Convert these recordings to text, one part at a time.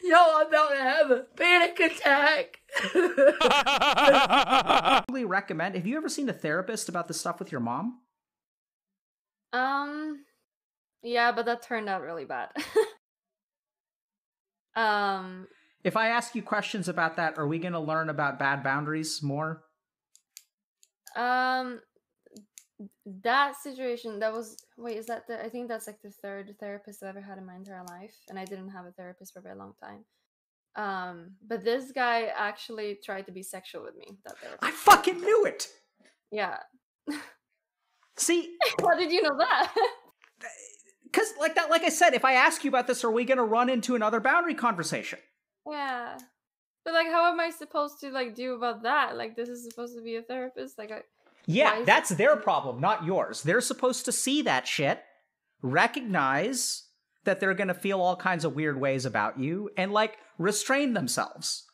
Yo, I'm about to have a panic attack. I recommend. Have you ever seen a therapist about this stuff with your mom? Yeah, but that turned out really bad. If I ask you questions about that, are we going to learn about bad boundaries more? That situation, that was, wait, is that I think that's like the third therapist I've ever had in my entire life, and I didn't have a therapist for a very long time. But this guy actually tried to be sexual with me, that therapist. I fucking knew it! Yeah. See? How did you know that? Because, like I said, if I ask you about this, are we going to run into another boundary conversation? Yeah. But, like, how am I supposed to, like, do about that? Like, this is supposed to be a therapist? Like, yeah, that's their problem, not yours. They're supposed to see that shit, recognize that they're going to feel all kinds of weird ways about you, and, like, restrain themselves.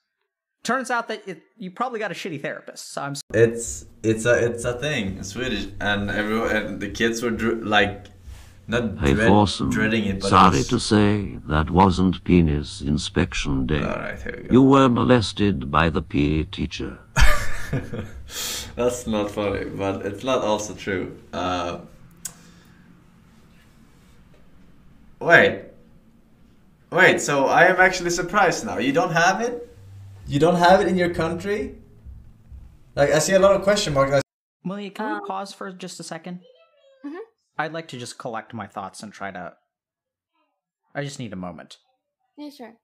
Turns out that you probably got a shitty therapist. So it's a thing in Swedish, and the kids were like not dreading it. But sorry to say, that wasn't penis inspection day. All right, here we go. You were molested by the PE teacher. That's not funny, but it's not also true. Wait, so I am actually surprised now. You don't have it? You don't have it in your country? Like, I see a lot of question marks. Melina, can we pause for just a second? Mm-hmm. I'd like to just collect my thoughts and try to... I just need a moment. Yeah, sure.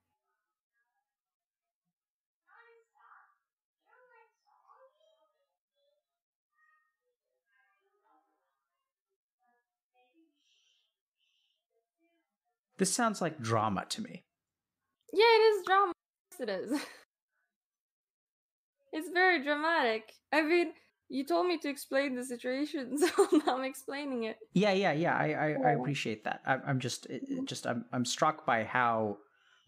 This sounds like drama to me. Yeah, it is drama. Yes, it is. It's very dramatic. I mean, you told me to explain the situation, so now I'm explaining it. Yeah. I appreciate that. I'm struck by how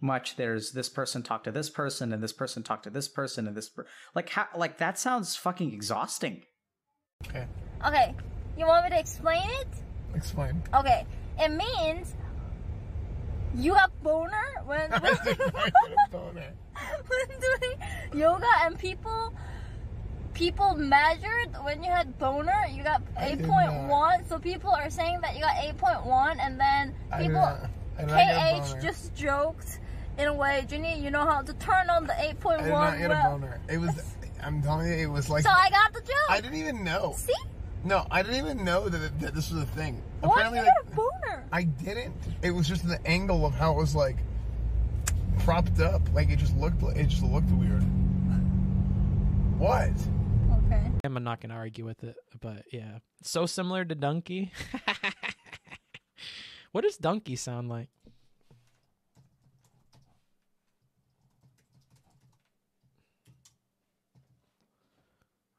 much there's this person talk to this person and this person talk to this person and this like that sounds fucking exhausting. Okay, you want me to explain it? Explain. Okay, it means you got boner when doing yoga, and people measured when you had boner, you got 8.1. So people are saying that you got 8.1, and then people KH just joked in a way, Ginny, you know how to turn on the 8.1. I did not get a boner. It was, I'm telling you, it was like. So I got the joke. I didn't even know. See? No, I didn't even know that this was a thing. Why Apparently, did you get a boner? I didn't. It was just the angle of how it was like propped up. Like it just looked weird. What? Okay. I'm not gonna argue with it, but yeah, so similar to dunkey. What does dunkey sound like?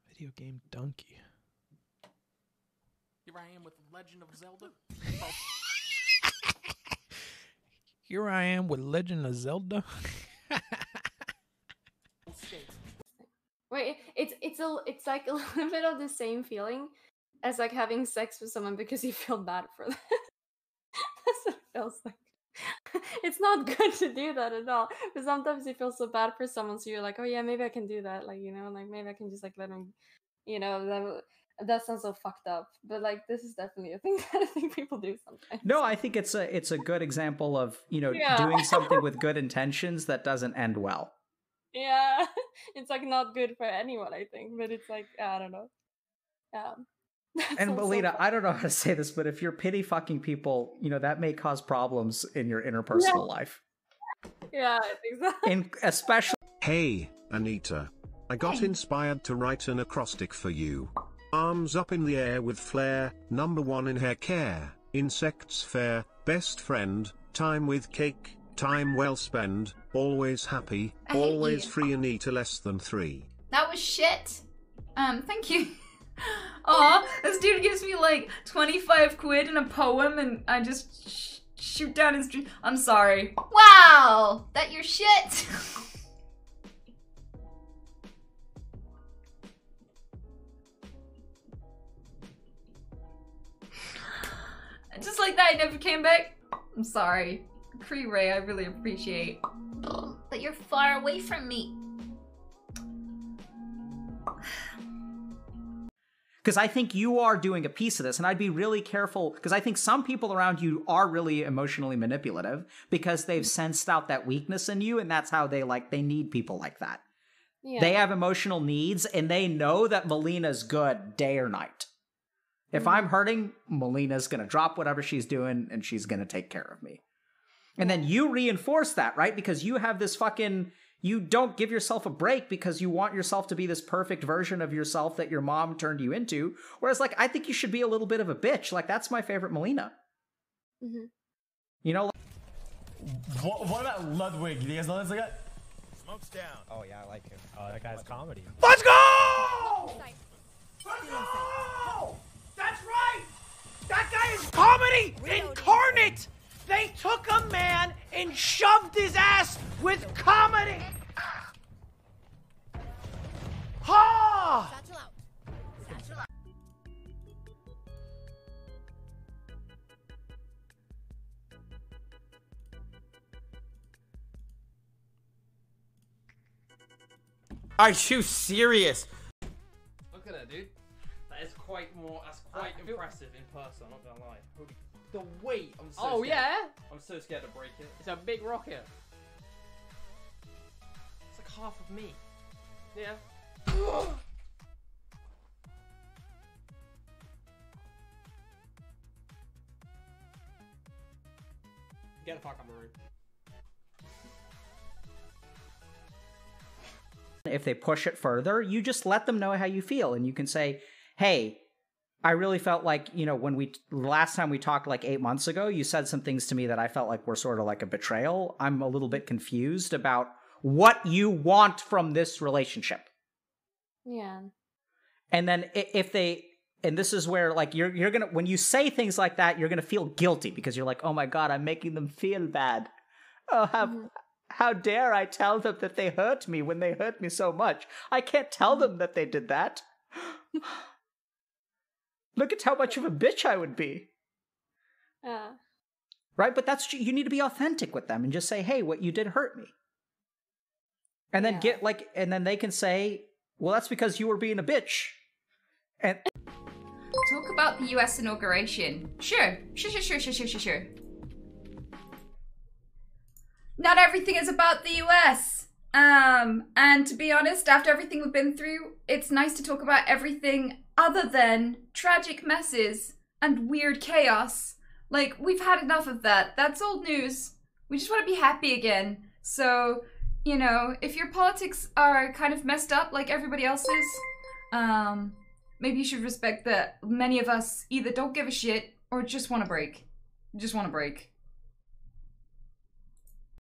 Video game dunkey. Here I am with Legend of Zelda. Here I am with Legend of Zelda. Wait, it's like a little bit of the same feeling as like having sex with someone because you feel bad for them. That's what it feels like. It's not good to do that at all. But sometimes you feel so bad for someone, so you're like, oh yeah, maybe I can do that. Like, you know, like maybe I can just like let them, you know, that sounds so fucked up. But like, this is definitely a thing that I think people do sometimes. No, I think it's a good example of, you know, doing something with good intentions that doesn't end well. Yeah, it's like not good for anyone, I think. But it's like, I don't know. And Melina, I don't know how to say this, but if you're pity fucking people, you know, that may cause problems in your interpersonal life. Yeah, exactly. And especially. Hey, Anita. I got inspired to write an acrostic for you. Arms up in the air with flair, #1 in hair care, insects fair, best friend, time with cake, time well spent, always happy, always free. Anita less than 3. That was shit. Thank you. Aw, this dude gives me like 25 quid in a poem and I just shoot down his dream. I'm sorry. Wow, that your shit. Just like that, I never came back. I'm sorry. Cree Ray, I really appreciate. that you're far away from me. Because I think you are doing a piece of this, and I'd be really careful, because I think some people around you are really emotionally manipulative because they've sensed out that weakness in you, and that's how they need people like that. Yeah. They have emotional needs, and they know that Melina's good day or night. If I'm hurting, Melina's going to drop whatever she's doing, and she's going to take care of me. And then you reinforce that, right? Because you have this fucking... You don't give yourself a break because you want yourself to be this perfect version of yourself that your mom turned you into. Whereas, like, I think you should be a little bit of a bitch. Like, that's my favorite Melina. Mm-hmm. You know? What about Ludwig? Do you guys know this guy? Smoke's down. Oh, yeah, I like him. Oh, that guy's comedy. Let's go! Let's go! That's right! That guy is comedy incarnate! They took a man and shoved his ass with comedy! Ha! Satchel out. Satchel out. Are you serious? Look at that, dude. That is quite impressive in person, I'm not gonna lie. Holy, the weight, I'm so scared. Yeah? I'm so scared to break it. It's a big rocket. It's like half of me. Yeah. Get the fuck out of my room. If they push it further, you just let them know how you feel, and you can say, hey, I really felt like, you know, when last time we talked like 8 months ago, you said some things to me that I felt like were sort of like a betrayal. I'm a little bit confused about what you want from this relationship. Yeah. And then and this is where, like, you're gonna, when you say things like that, you're gonna feel guilty because you're like, oh my God, I'm making them feel bad. Oh, how dare I tell them that they hurt me when they hurt me so much? I can't tell them that they did that. Look at how much of a bitch I would be. Right? But you need to be authentic with them and just say, hey, what you did hurt me. And then and then they can say, well, that's because you were being a bitch. And talk about the US inauguration. Sure. Not everything is about the US. And to be honest, after everything we've been through, it's nice to talk about everything other than tragic messes and weird chaos. Like, we've had enough of that. That's old news. We just want to be happy again. So, you know, if your politics are kind of messed up like everybody else's, maybe you should respect that many of us either don't give a shit or just want to break. Just want to break.